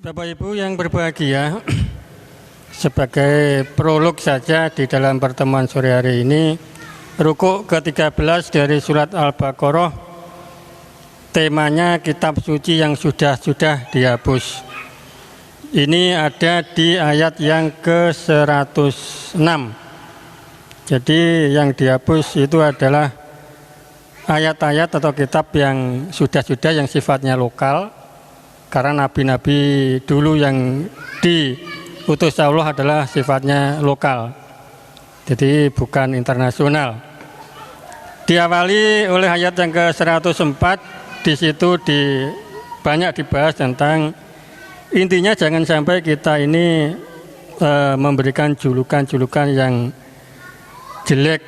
Bapak Ibu yang berbahagia, sebagai prolog saja di dalam pertemuan sore hari ini, rukuk ke-13 dari surat Al-Baqarah, temanya kitab suci yang sudah dihapus. Ini ada di ayat yang ke-106. Jadi yang dihapus itu adalah ayat-ayat atau kitab yang sudah yang sifatnya lokal. Karena nabi-nabi dulu yang diutus Allah adalah sifatnya lokal, jadi bukan internasional. Diawali oleh ayat yang ke-104, di situ banyak dibahas tentang intinya jangan sampai kita ini memberikan julukan-julukan yang jelek.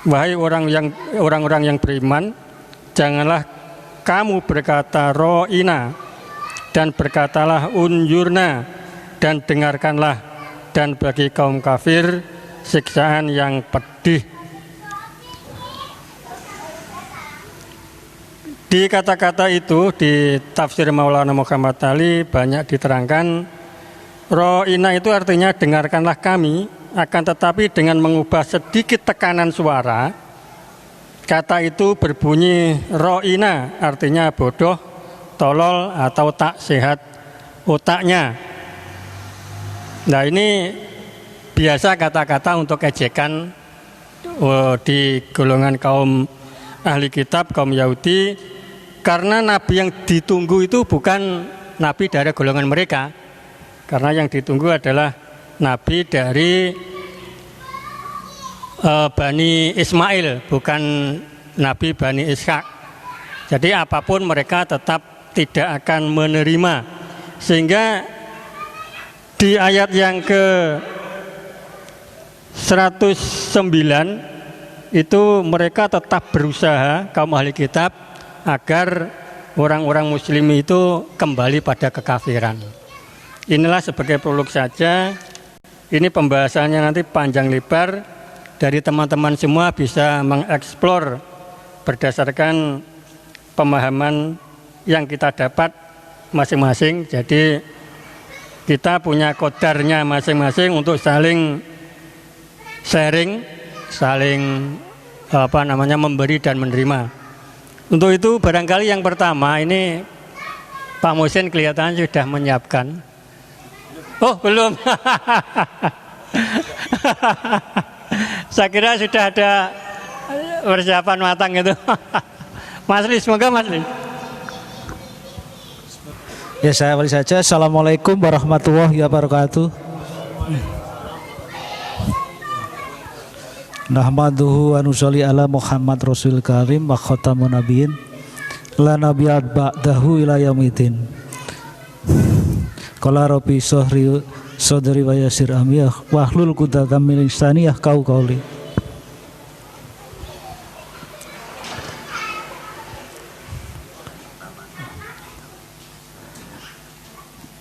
Wahai orang-orang yang beriman, janganlah kamu berkata ro'ina, dan berkatalah unjurna, dan dengarkanlah, dan bagi kaum kafir siksaan yang pedih. Di kata-kata itu di tafsir Maulana Muhammad Ali banyak diterangkan ro'ina itu artinya dengarkanlah kami, akan tetapi dengan mengubah sedikit tekanan suara. Kata itu berbunyi ro'ina, artinya bodoh, tolol, atau tak sehat otaknya. Nah, ini biasa kata-kata untuk ejekan di golongan kaum ahli kitab, kaum Yahudi, karena nabi yang ditunggu itu bukan nabi dari golongan mereka, karena yang ditunggu adalah nabi dari Bani Ismail, bukan Nabi Bani Ishak. Jadi apapun mereka tetap tidak akan menerima. Sehingga di ayat yang ke-109 itu mereka tetap berusaha, kaum ahli kitab, agar orang-orang muslim itu kembali pada kekafiran. Inilah sebagai prolog saja. Ini pembahasannya nanti panjang lebar. Dari teman-teman semua bisa mengeksplor berdasarkan pemahaman yang kita dapat masing-masing. Jadi kita punya kodarnya masing-masing untuk saling sharing, saling memberi dan menerima. Untuk itu barangkali yang pertama ini Pak Muhsin kelihatannya sudah menyiapkan. Oh, belum. Saya kira sudah ada persiapan matang itu. Mas Li, semoga Mas Li. Ya, saya awali saja. Assalamualaikum warahmatullahi wabarakatuh. Nahmaduhu wa nusolli ala Muhammad Rasul Karim wa khatamun nabiyyin la nabiyya ba'dahu ila yaumidin. Qala rabbi sodri wa yasir amiyah wahlul quddatam min lisani yafqahu qawli.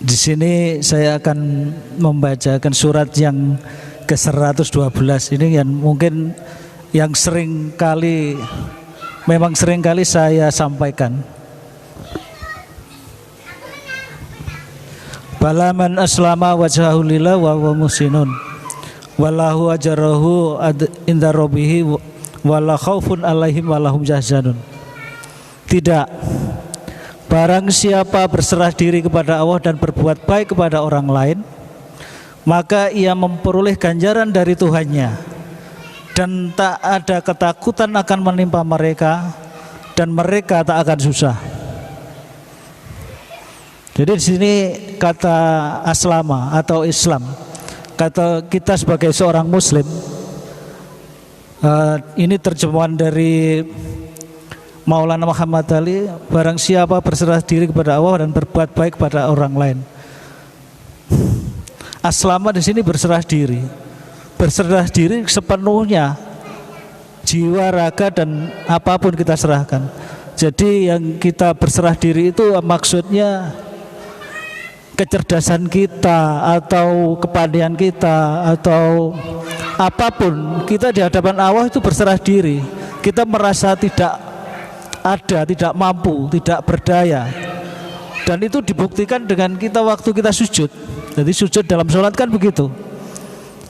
Di sini saya akan membacakan surat yang ke-112 ini yang mungkin yang sering kali saya sampaikan. Bala man aslama wajhahu lillah wa huwa muhsinun wallahu ajrahu inda rabbih wala khaufun alaihim walahum yahzanun. Tidak, barang siapa berserah diri kepada Allah dan berbuat baik kepada orang lain, maka ia memperoleh ganjaran dari Tuhannya dan tak ada ketakutan akan menimpa mereka dan mereka tak akan susah. Jadi di sini kata aslama atau Islam, kata kita sebagai seorang Muslim, ini terjemahan dari Maulana Muhammad Ali. Barang siapa berserah diri kepada Allah dan berbuat baik kepada orang lain. Aslama di sini berserah diri sepenuhnya, jiwa, raga dan apapun kita serahkan. Jadi yang kita berserah diri itu maksudnya kecerdasan kita atau kepandaian kita atau apapun, kita di hadapan Allah itu berserah diri. Kita merasa tidak ada, tidak mampu, tidak berdaya, Dan itu dibuktikan dengan kita waktu kita sujud. Jadi sujud dalam sholat kan begitu.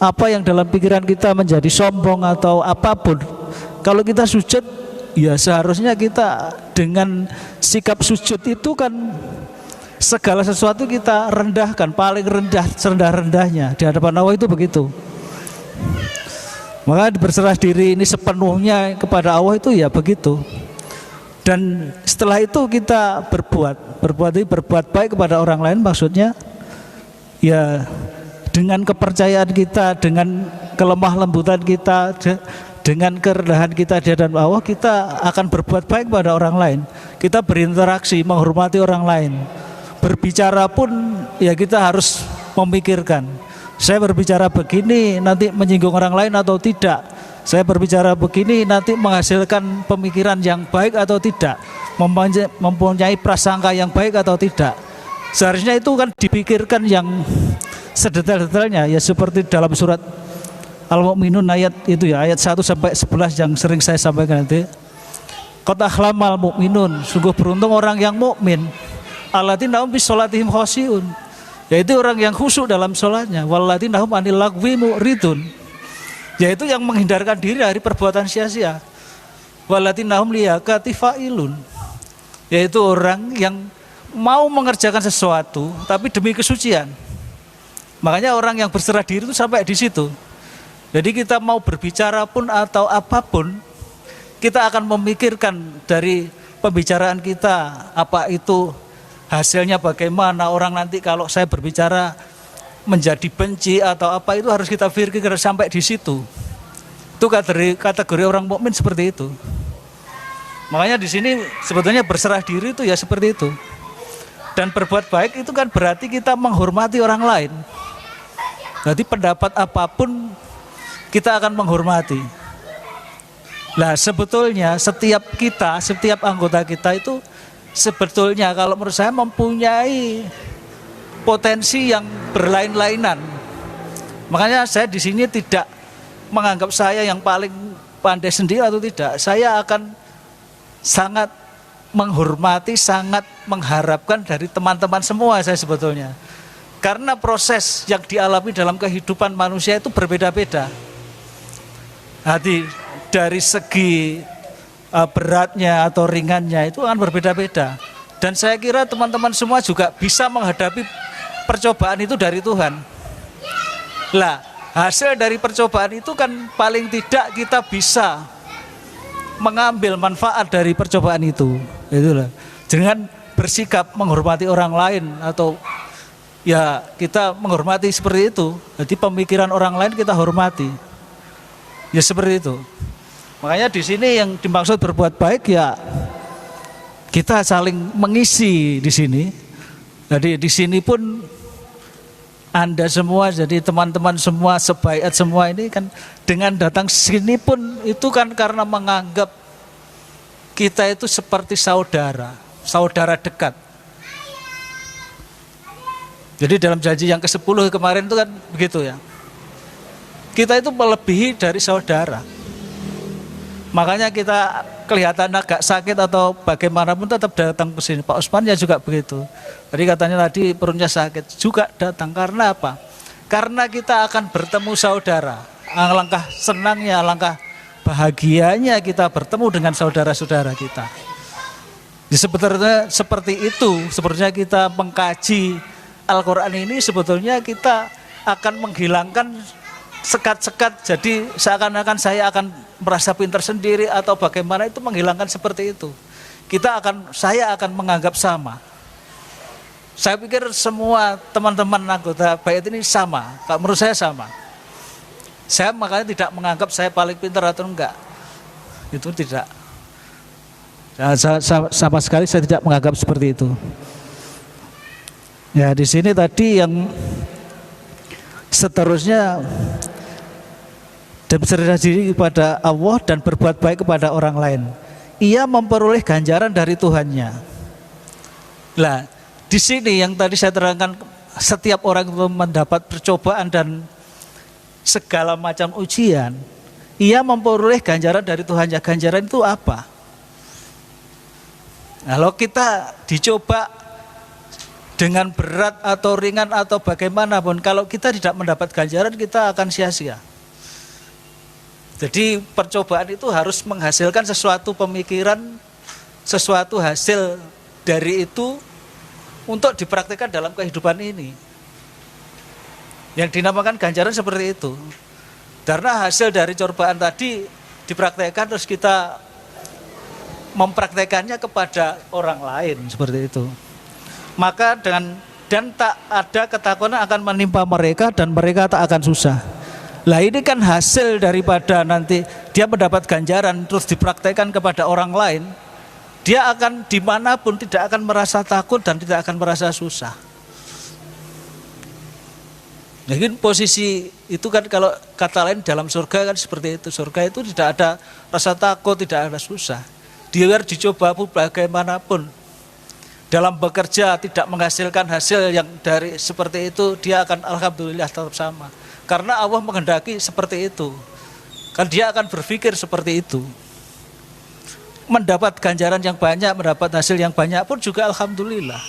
Apa yang dalam pikiran kita menjadi sombong atau apapun, kalau kita sujud, ya seharusnya kita dengan sikap sujud itu kan segala sesuatu kita rendahkan, paling rendah, serendah-rendahnya di hadapan Allah itu begitu. Maka berserah diri ini sepenuhnya kepada Allah itu ya begitu. Dan setelah itu kita berbuat baik kepada orang lain, maksudnya ya dengan kepercayaan kita, dengan kelemah lembutan kita, dengan kerendahan kita di hadapan Allah, kita akan berbuat baik kepada orang lain. Kita berinteraksi, menghormati orang lain. Berbicara pun ya kita harus memikirkan, saya berbicara begini nanti menyinggung orang lain atau tidak. Saya berbicara begini nanti menghasilkan pemikiran yang baik atau tidak, mempunyai prasangka yang baik atau tidak. Seharusnya itu kan dipikirkan yang sedetail-detailnya, ya seperti dalam surat Al-Mu'minun ayat itu ya, ayat 1 sampai 11 yang sering saya sampaikan nanti. Qad akhlamal mu'minun, sungguh beruntung orang yang mukmin. Alladzina hum fi sholatihim khashi'un, yaitu orang yang khusyuk dalam sholatnya. Walladzina hum anil lagwi mu'ridun, yaitu yang menghindarkan diri dari perbuatan sia-sia. Walladzina hum liyaqati fa'ilun, yaitu orang yang mau mengerjakan sesuatu tapi demi kesucian. Makanya orang yang berserah diri itu sampai di situ. Jadi kita mau berbicara pun atau apapun, kita akan memikirkan dari pembicaraan kita, apa itu hasilnya bagaimana, orang nanti kalau saya berbicara menjadi benci atau apa, itu harus kita pikirkan sampai di situ. Itu kategori orang mukmin seperti itu. Makanya di sini sebetulnya berserah diri itu ya seperti itu. Dan berbuat baik itu kan berarti kita menghormati orang lain. Jadi pendapat apapun kita akan menghormati. Nah sebetulnya setiap anggota kita itu sebetulnya kalau menurut saya mempunyai potensi yang berlain-lainan. Makanya saya di sini tidak menganggap saya yang paling pandai sendiri atau tidak. Saya akan sangat menghormati, sangat mengharapkan dari teman-teman semua saya sebetulnya. Karena proses yang dialami dalam kehidupan manusia itu berbeda-beda. Hati dari segi beratnya atau ringannya itu akan berbeda-beda. Dan saya kira teman-teman semua juga bisa menghadapi percobaan itu dari Tuhan. Lah, hasil dari percobaan itu kan paling tidak kita bisa mengambil manfaat dari percobaan itu. Itulah. Dengan bersikap menghormati orang lain atau ya kita menghormati seperti itu. Jadi pemikiran orang lain kita hormati. Ya seperti itu. Makanya di sini yang dimaksud berbuat baik ya kita saling mengisi di sini. Jadi di sini pun Anda semua, jadi teman-teman semua, sebaiat semua ini kan dengan datang sini pun itu kan karena menganggap kita itu seperti saudara dekat. Jadi dalam janji yang ke-10 kemarin itu kan begitu ya. Kita itu melebihi dari saudara. Makanya kita kelihatan agak sakit atau bagaimanapun tetap datang ke sini. Pak Osman ya juga begitu. Jadi katanya tadi perutnya sakit juga datang. Karena apa? Karena kita akan bertemu saudara. Alangkah senangnya, alangkah bahagianya kita bertemu dengan saudara-saudara kita. Jadi sebetulnya seperti itu. Sebetulnya kita mengkaji Al-Quran ini sebetulnya kita akan menghilangkan sekat-sekat. Jadi seakan-akan saya akan merasa pintar sendiri atau bagaimana, itu menghilangkan seperti itu. Saya akan menganggap sama. Saya pikir semua teman-teman anggota bait ini sama. Menurut saya sama. Saya makanya tidak menganggap saya paling pintar atau enggak. Itu tidak. Sama sekali saya tidak menganggap seperti itu. Ya di sini tadi yang seterusnya, dan berserah diri kepada Allah dan berbuat baik kepada orang lain, ia memperoleh ganjaran dari Tuhannya. Lah, di sini yang tadi saya terangkan, setiap orang itu mendapat percobaan dan segala macam ujian, ia memperoleh ganjaran dari Tuhannya. Ganjaran itu apa? Kalau kita dicoba dengan berat atau ringan atau bagaimanapun, kalau kita tidak mendapat ganjaran, kita akan sia-sia. Jadi percobaan itu harus menghasilkan sesuatu pemikiran, sesuatu hasil dari itu untuk dipraktikkan dalam kehidupan ini. Yang dinamakan ganjaran seperti itu. Karena hasil dari cobaan tadi dipraktekkan, terus kita mempraktekannya kepada orang lain seperti itu. Maka dan tak ada ketakutan akan menimpa mereka dan mereka tak akan susah. Lah ini kan hasil daripada nanti dia mendapat ganjaran terus dipraktekkan kepada orang lain. Dia akan dimanapun tidak akan merasa takut dan tidak akan merasa susah. Mungkin posisi itu kan kalau kata lain dalam surga kan seperti itu. Surga itu tidak ada rasa takut, tidak ada susah. Dia harus dicoba pun bagaimanapun. Dalam bekerja tidak menghasilkan hasil yang dari seperti itu, dia akan alhamdulillah tetap sama. Karena Allah menghendaki seperti itu. Kan dia akan berpikir seperti itu. Mendapat ganjaran yang banyak, mendapat hasil yang banyak pun juga alhamdulillah.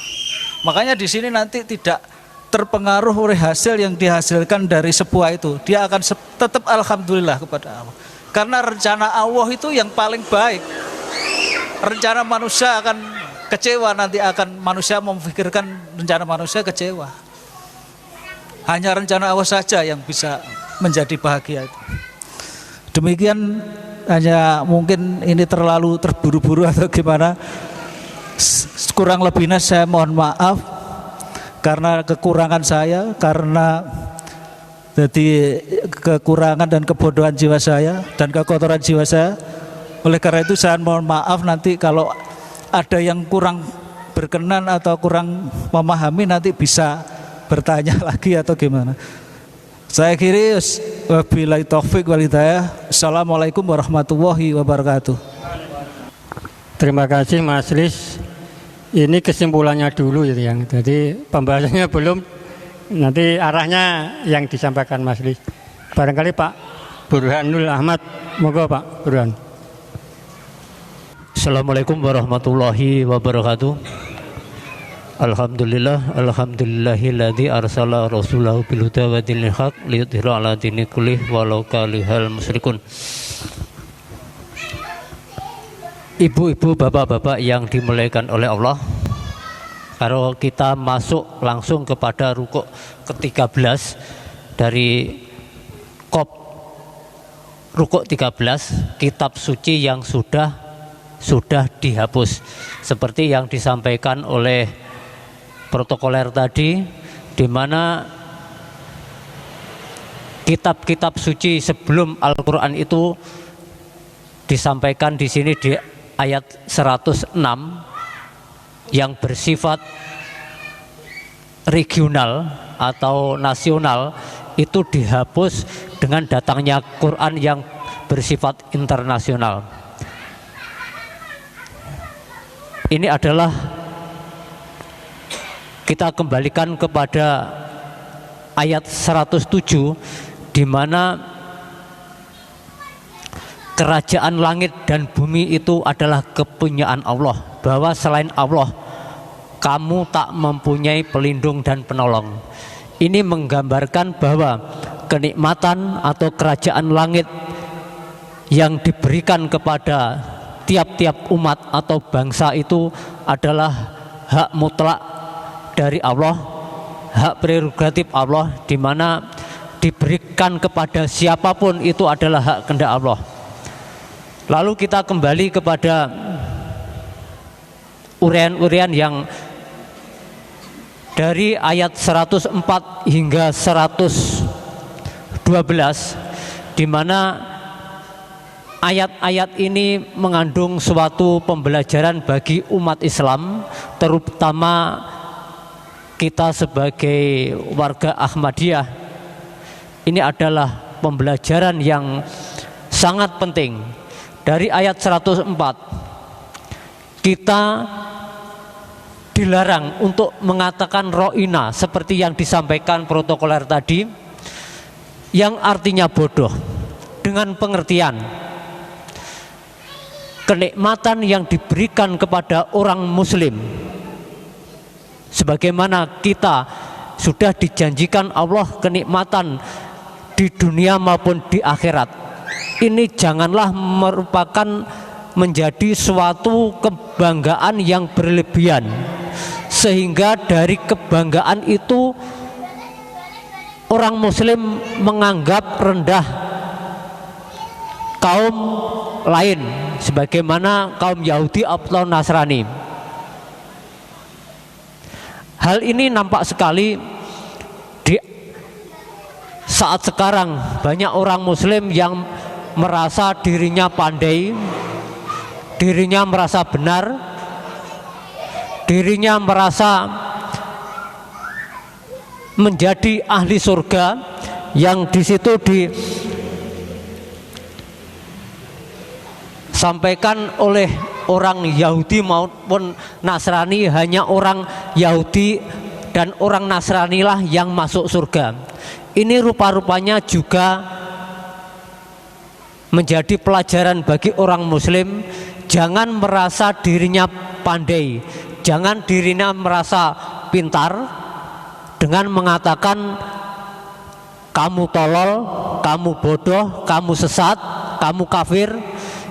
Makanya di sini nanti tidak terpengaruh oleh hasil yang dihasilkan dari sebuah itu, dia akan tetap alhamdulillah kepada Allah. Karena rencana Allah itu yang paling baik. Rencana manusia akan kecewa, nanti akan manusia memikirkan rencana manusia kecewa. Hanya rencana Allah saja yang bisa menjadi bahagia itu. Demikian, hanya mungkin ini terlalu terburu-buru atau gimana. Kurang lebihnya saya mohon maaf karena kekurangan saya, karena jadi kekurangan dan kebodohan jiwa saya dan kekotoran jiwa saya. Oleh karena itu saya mohon maaf nanti kalau ada yang kurang berkenan atau kurang memahami, nanti bisa bertanya lagi atau gimana. Saya akhiri, wabillahi taufik wal hidayah. Assalamualaikum warahmatullahi wabarakatuh. Terima kasih Mas Lis. Ini kesimpulannya dulu itu yang. Jadi pembahasannya belum, nanti arahnya yang disampaikan Mas Lis. Barangkali Pak Burhanul Ahmad, moga Pak Burhan. Assalamualaikum warahmatullahi wabarakatuh. Alhamdulillah, alhamdulillahilladzi arsala rasulahu bil huda wa dinil haq liyudhhira 'ala dini kullih walau karihal musyrikun. Ibu-ibu, bapak-bapak yang dimuliakan oleh Allah, kalau kita masuk langsung kepada rukuk ke-13 dari rukuk 13, kitab suci yang sudah dihapus, seperti yang disampaikan oleh protokoler tadi, di mana kitab-kitab suci sebelum Al-Quran itu disampaikan di sini di ayat 106 yang bersifat regional atau nasional, itu dihapus dengan datangnya Quran yang bersifat internasional. Ini adalah kita kembalikan kepada ayat 107 di mana kerajaan langit dan bumi itu adalah kepunyaan Allah, bahwa selain Allah kamu tak mempunyai pelindung dan penolong. Ini menggambarkan bahwa kenikmatan atau kerajaan langit yang diberikan kepada tiap-tiap umat atau bangsa itu adalah hak mutlak dari Allah, hak prerogatif Allah, di mana diberikan kepada siapapun itu adalah hak kehendak Allah. Lalu kita kembali kepada uraian-uraian yang dari ayat 104 hingga 112, di mana ayat-ayat ini mengandung suatu pembelajaran bagi umat Islam, terutama kita sebagai warga Ahmadiyah. Ini adalah pembelajaran yang sangat penting. Dari ayat 104, kita dilarang untuk mengatakan ro'ina seperti yang disampaikan protokoler tadi, yang artinya bodoh, dengan pengertian kenikmatan yang diberikan kepada orang muslim sebagaimana kita sudah dijanjikan Allah kenikmatan di dunia maupun di akhirat. Ini janganlah merupakan menjadi suatu kebanggaan yang berlebihan, sehingga dari kebanggaan itu orang muslim menganggap rendah kaum lain sebagaimana kaum Yahudi atau Nasrani. Hal ini nampak sekali di saat sekarang. Banyak orang muslim yang merasa dirinya pandai, dirinya merasa benar, dirinya merasa menjadi ahli surga, yang di situ disampaikan oleh orang Yahudi maupun Nasrani, hanya orang Yahudi dan orang Nasrani lah yang masuk surga. Ini rupa-rupanya juga menjadi pelajaran bagi orang muslim. Jangan merasa dirinya pandai, jangan dirinya merasa pintar dengan mengatakan kamu tolol, kamu bodoh, kamu sesat, kamu kafir.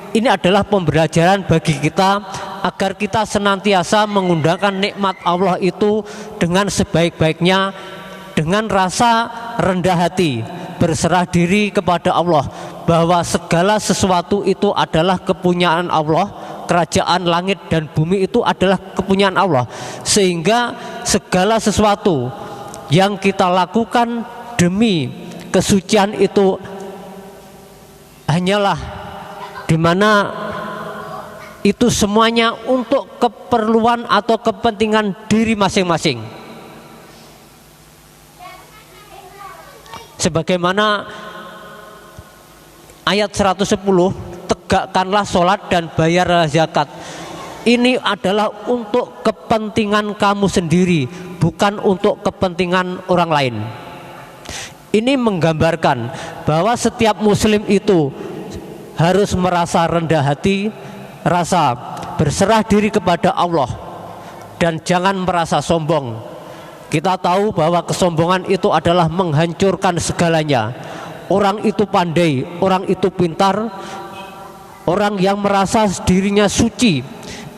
Ini adalah pembelajaran bagi kita agar kita senantiasa menggunakan nikmat Allah itu dengan sebaik-baiknya, dengan rasa rendah hati, berserah diri kepada Allah, bahwa segala sesuatu itu adalah kepunyaan Allah, kerajaan langit dan bumi itu adalah kepunyaan Allah, sehingga segala sesuatu yang kita lakukan demi kesucian itu hanyalah dimana itu semuanya untuk keperluan atau kepentingan diri masing-masing. Sebagaimana ayat 110, tegakkanlah sholat dan bayarlah zakat. Ini adalah untuk kepentingan kamu sendiri, bukan untuk kepentingan orang lain. Ini menggambarkan bahwa setiap muslim itu harus merasa rendah hati, rasa berserah diri kepada Allah, dan jangan merasa sombong. Kita tahu bahwa kesombongan itu adalah menghancurkan segalanya. Orang itu pandai, orang itu pintar, orang yang merasa dirinya suci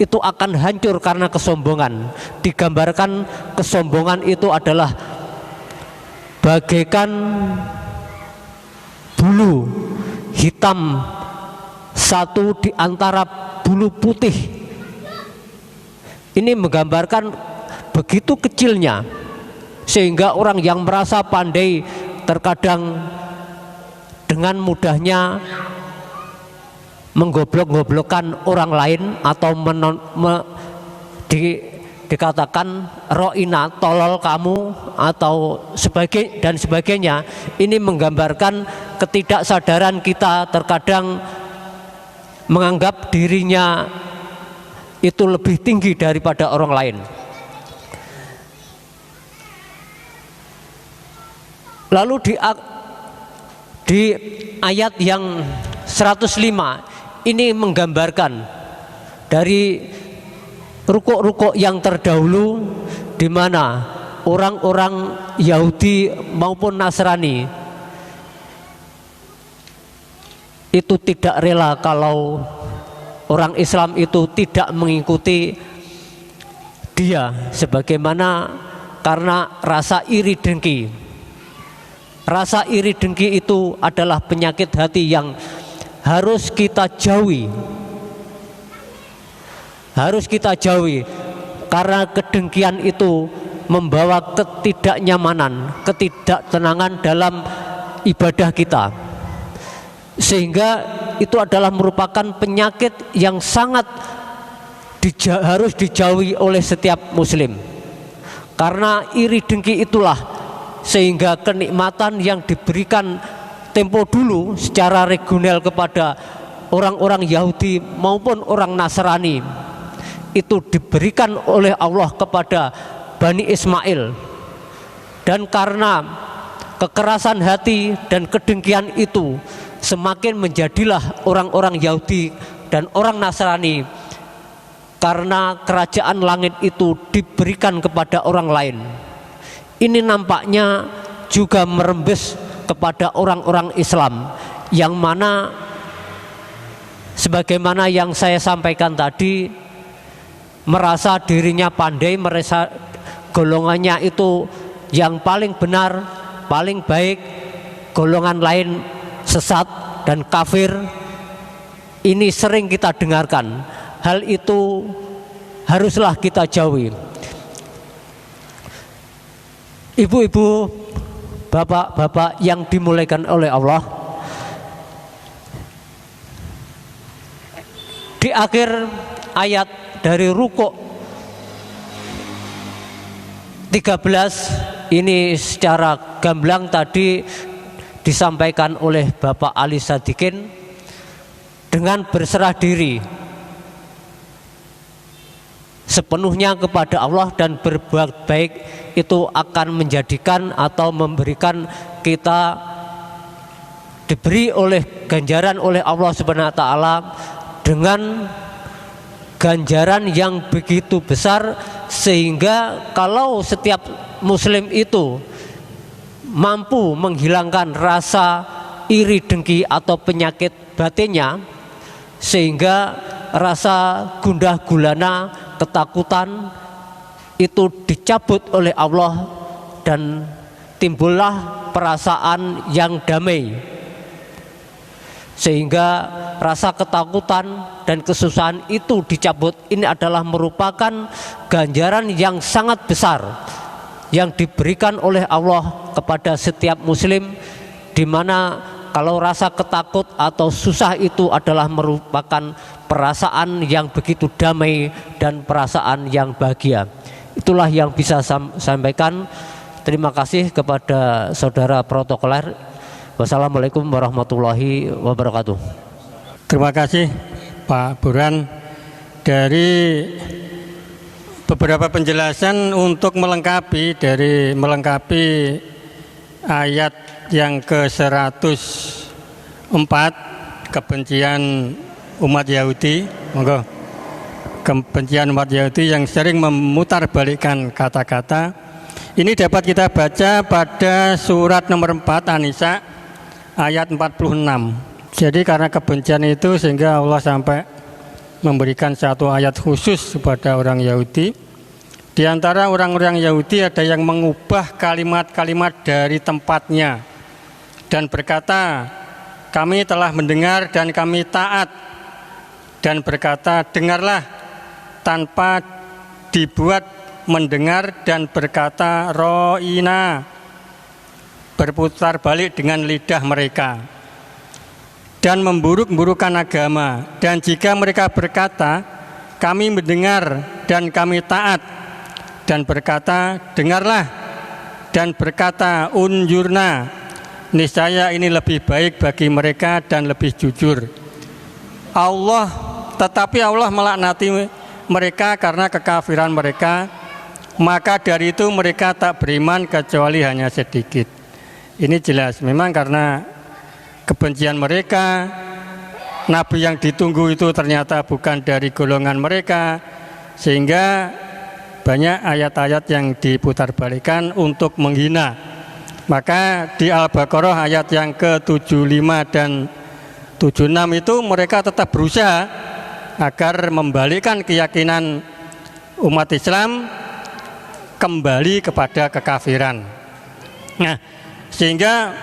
itu akan hancur karena kesombongan. Digambarkan kesombongan itu adalah bagaikan bulu hitam satu di antara bulu putih. Ini menggambarkan begitu kecilnya, sehingga orang yang merasa pandai terkadang dengan mudahnya menggoblok-goblokkan orang lain atau dikatakan ro'ina, tolol kamu atau sebagainya. Ini menggambarkan ketidaksadaran kita terkadang menganggap dirinya itu lebih tinggi daripada orang lain. Lalu di ayat yang 105 ini menggambarkan dari rukuk-rukuk yang terdahulu, di mana orang-orang Yahudi maupun Nasrani itu tidak rela kalau orang Islam itu tidak mengikuti dia, sebagaimana karena rasa iri dengki. Rasa iri dengki itu adalah penyakit hati yang harus kita jauhi. Harus kita jauhi, karena kedengkian itu membawa ketidaknyamanan, ketidaktenangan dalam ibadah kita, sehingga itu adalah merupakan penyakit yang sangat harus dijauhi oleh setiap muslim. Karena iri dengki itulah sehingga kenikmatan yang diberikan tempo dulu secara regional kepada orang-orang Yahudi maupun orang Nasrani itu diberikan oleh Allah kepada Bani Ismail, dan karena kekerasan hati dan kedengkian itu semakin menjadilah orang-orang Yahudi dan orang Nasrani karena kerajaan langit itu diberikan kepada orang lain. Ini nampaknya juga merembes kepada orang-orang Islam, yang mana sebagaimana yang saya sampaikan tadi, merasa dirinya pandai, merasa golongannya itu yang paling benar, paling baik, golongan lain sesat dan kafir. Ini sering kita dengarkan. Hal itu haruslah kita jauhi. Ibu-ibu, bapak-bapak yang dimuliakan oleh Allah, di akhir ayat dari Rukuk 13 ini secara gamblang tadi disampaikan oleh Bapak Ali Sadikin, dengan berserah diri sepenuhnya kepada Allah dan berbuat baik itu akan menjadikan atau memberikan kita diberi oleh ganjaran oleh Allah Subhanahu wa taala dengan ganjaran yang begitu besar, sehingga kalau setiap muslim itu mampu menghilangkan rasa iri, dengki atau penyakit batinnya, sehingga rasa gundah gulana, ketakutan itu dicabut oleh Allah dan timbullah perasaan yang damai, sehingga rasa ketakutan dan kesusahan itu dicabut. Ini adalah merupakan ganjaran yang sangat besar yang diberikan oleh Allah kepada setiap muslim, di mana kalau rasa ketakut atau susah itu adalah merupakan perasaan yang begitu damai dan perasaan yang bahagia. Itulah yang bisa sampaikan. Terima kasih kepada saudara protokoler. Wassalamualaikum warahmatullahi wabarakatuh. Terima kasih Pak Burhan dari beberapa penjelasan untuk melengkapi ayat yang ke-104, kebencian umat Yahudi. Monggo. Kebencian umat Yahudi yang sering memutarbalikkan kata-kata. Ini dapat kita baca pada surat nomor 4 An-Nisa ayat 46. Jadi karena kebencian itu sehingga Allah sampai memberikan satu ayat khusus kepada orang Yahudi. Di antara orang-orang Yahudi ada yang mengubah kalimat-kalimat dari tempatnya dan berkata, kami telah mendengar dan kami taat, dan berkata, dengarlah, tanpa dibuat mendengar, dan berkata, ro'ina, berputar balik dengan lidah mereka dan memburuk-burukan agama. Dan jika mereka berkata, kami mendengar dan kami taat, dan berkata, dengarlah, dan berkata, unjurna, niscaya ini lebih baik bagi mereka dan lebih jujur. Tetapi Allah melaknati mereka karena kekafiran mereka, maka dari itu mereka tak beriman kecuali hanya sedikit. Ini jelas memang karena kebencian mereka, Nabi yang ditunggu itu ternyata bukan dari golongan mereka, sehingga banyak ayat-ayat yang diputarbalikkan untuk menghina. Maka di Al-Baqarah ayat yang ke-75 dan 76 itu mereka tetap berusaha agar membalikkan keyakinan umat Islam kembali kepada kekafiran. Nah, sehingga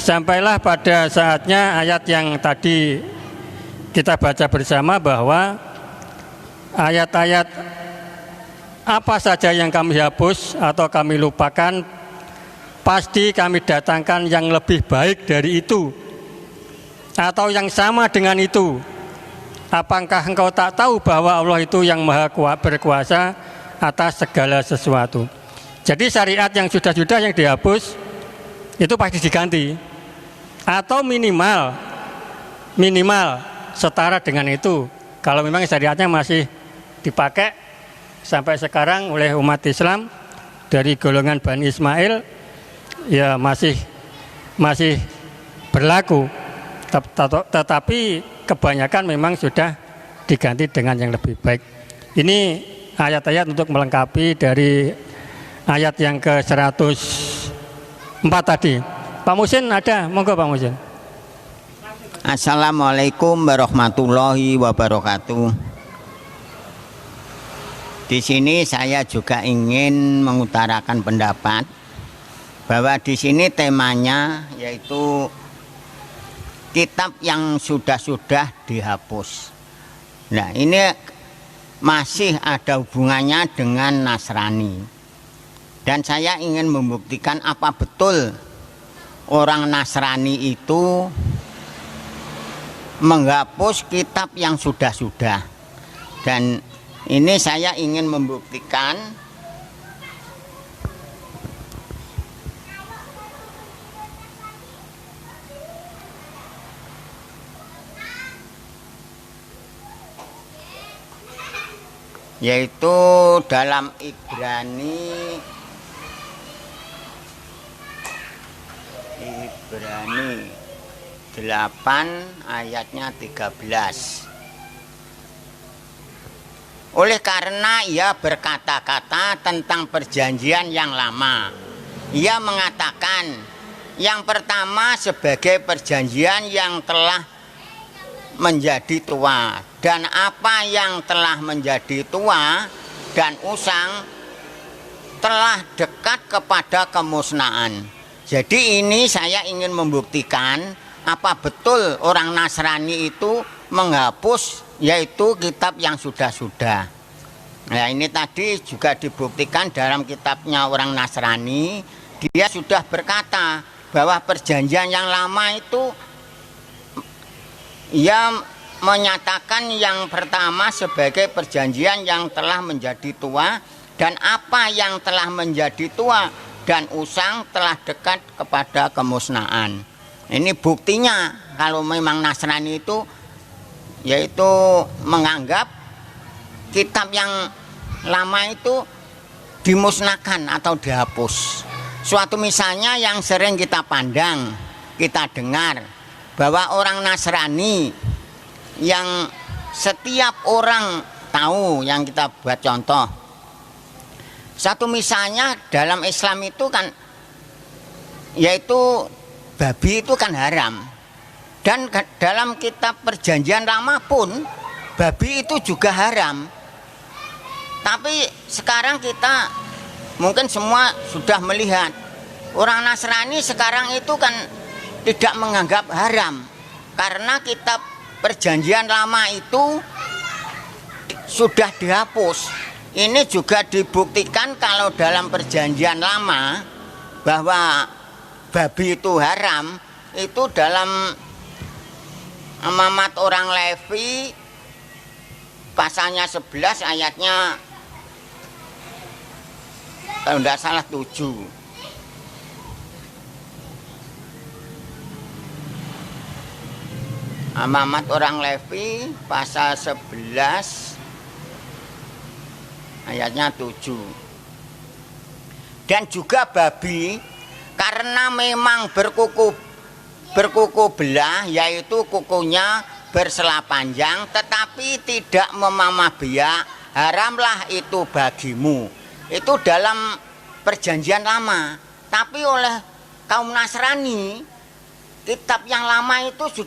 sampailah pada saatnya ayat yang tadi kita baca bersama, bahwa ayat-ayat apa saja yang kami hapus atau kami lupakan, pasti kami datangkan yang lebih baik dari itu atau yang sama dengan itu. Apakah engkau tak tahu bahwa Allah itu yang maha berkuasa atas segala sesuatu? Jadi syariat yang sudah-sudah yang dihapus itu pasti diganti, atau minimal setara dengan itu. Kalau memang syariatnya masih dipakai sampai sekarang oleh umat Islam dari golongan Bani Ismail, ya masih berlaku, tetapi kebanyakan memang sudah diganti dengan yang lebih baik. Ini ayat-ayat untuk melengkapi dari ayat yang ke-104 tadi. Pak Musin ada, monggo Pak Musin. Assalamualaikum warahmatullahi wabarakatuh. Di sini saya juga ingin mengutarakan pendapat bahwa di sini temanya yaitu kitab yang sudah dihapus. Nah, ini masih ada hubungannya dengan Nasrani. Dan saya ingin membuktikan apa betul orang Nasrani itu menghapus kitab yang sudah. Dan ini saya ingin membuktikan yaitu dalam Ibrani 8 ayatnya 13. Oleh karena ia berkata-kata tentang perjanjian yang lama, ia mengatakan yang pertama sebagai perjanjian yang telah menjadi tua, dan apa yang telah menjadi tua dan usang telah dekat kepada kemusnahan. Jadi ini saya ingin membuktikan apa betul orang Nasrani itu menghapus yaitu kitab yang sudah. Nah, ini tadi juga dibuktikan dalam kitabnya orang Nasrani. Dia sudah berkata bahwa perjanjian yang lama itu ia menyatakan yang pertama sebagai perjanjian yang telah menjadi tua, dan apa yang telah menjadi tua dan usang telah dekat kepada kemusnahan. Ini buktinya kalau memang Nasrani itu yaitu menganggap kitab yang lama itu dimusnahkan atau dihapus. Suatu misalnya yang sering kita pandang, kita dengar bahwa orang Nasrani yang setiap orang tahu, yang kita buat contoh. Satu misalnya dalam Islam itu kan yaitu babi itu kan haram. Dan dalam kitab perjanjian lama pun babi itu juga haram. Tapi sekarang kita mungkin semua sudah melihat orang Nasrani sekarang itu kan tidak menganggap haram, karena kitab perjanjian lama itu sudah dihapus. Ini juga dibuktikan kalau dalam perjanjian lama bahwa babi itu haram, itu dalam Amamat orang Levi pasalnya 11 ayatnya kalau tidak salah 7. Amamat orang Levi pasal 11 ayatnya 7. Dan juga babi karena memang berkuku belah, yaitu kukunya bersela panjang tetapi tidak memamah biak, haramlah itu bagimu. Itu dalam perjanjian lama. Tapi oleh kaum Nasrani kitab yang lama itu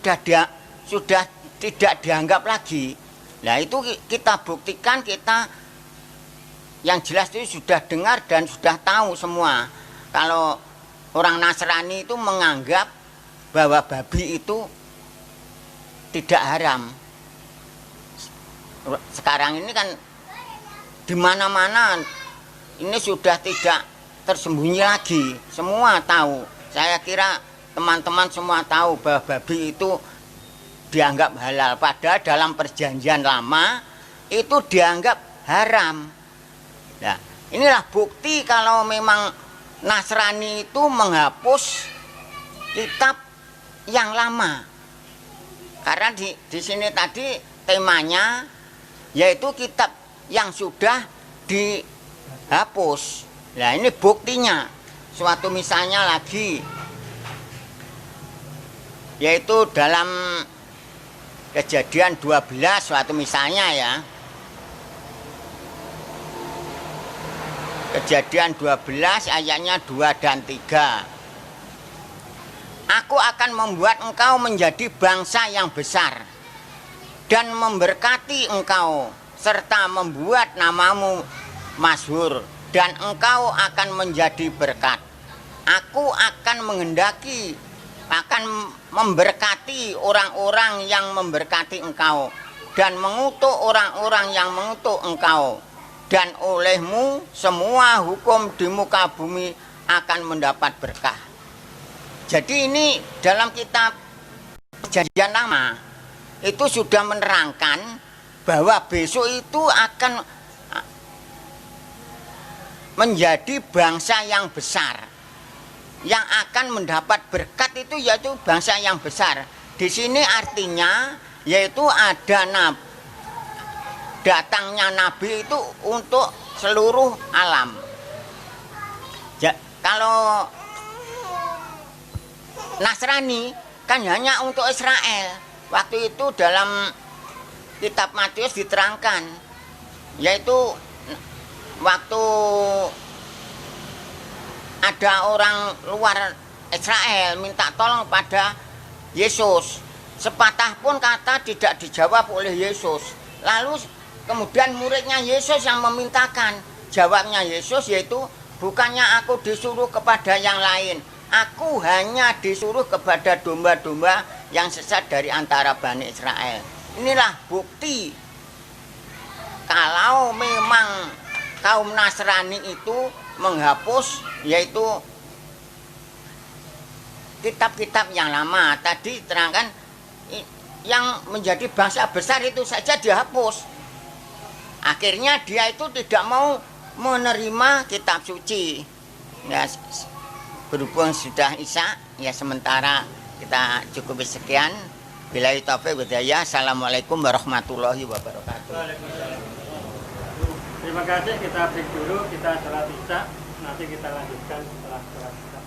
sudah tidak dianggap lagi. Nah, itu kita buktikan, kita yang jelas itu sudah dengar dan sudah tahu semua kalau orang Nasrani itu menganggap bahwa babi itu tidak haram. Sekarang ini kan di mana-mana ini sudah tidak tersembunyi lagi, semua tahu. Saya kira teman-teman semua tahu bahwa babi itu dianggap halal, padahal dalam perjanjian lama itu dianggap haram. Nah, inilah bukti kalau memang Nasrani itu menghapus kitab yang lama. Karena di sini tadi temanya yaitu kitab yang sudah dihapus. Nah, ini buktinya. Suatu misalnya lagi yaitu dalam Kejadian 12, suatu misalnya ya. Kejadian 12 ayatnya 2 dan 3. Aku akan membuat engkau menjadi bangsa yang besar dan memberkati engkau serta membuat namamu masyhur, dan engkau akan menjadi berkat. Aku akan akan memberkati orang-orang yang memberkati engkau dan mengutuk orang-orang yang mengutuk engkau, dan olehmu semua hukum di muka bumi akan mendapat berkah. Jadi ini dalam kitab Perjanjian Lama itu sudah menerangkan bahwa besok itu akan menjadi bangsa yang besar, yang akan mendapat berkat itu yaitu bangsa yang besar. Di sini artinya yaitu ada datangnya nabi itu untuk seluruh alam. Kalau Nasrani kan hanya untuk Israel. Waktu itu dalam kitab Matius diterangkan, yaitu waktu ada orang luar Israel minta tolong pada Yesus, sepatah pun kata tidak dijawab oleh Yesus. Lalu kemudian muridnya Yesus yang memintakan. Jawabnya Yesus yaitu, bukannya aku disuruh kepada yang lain, aku hanya disuruh kepada domba-domba yang sesat dari antara Bani Israel. Inilah bukti kalau memang kaum Nasrani itu menghapus yaitu kitab-kitab yang lama. Tadi terangkan yang menjadi bangsa besar itu saja dihapus. Akhirnya dia itu tidak mau menerima kitab suci. Ya, berhubung sudah Isya, ya sementara kita cukup sekian. Billahi taufiq wal hidayah. Assalamualaikum warahmatullahi wabarakatuh. Terima kasih, kita break dulu, kita sholat Isya, nanti kita lanjutkan setelah sholat Isya.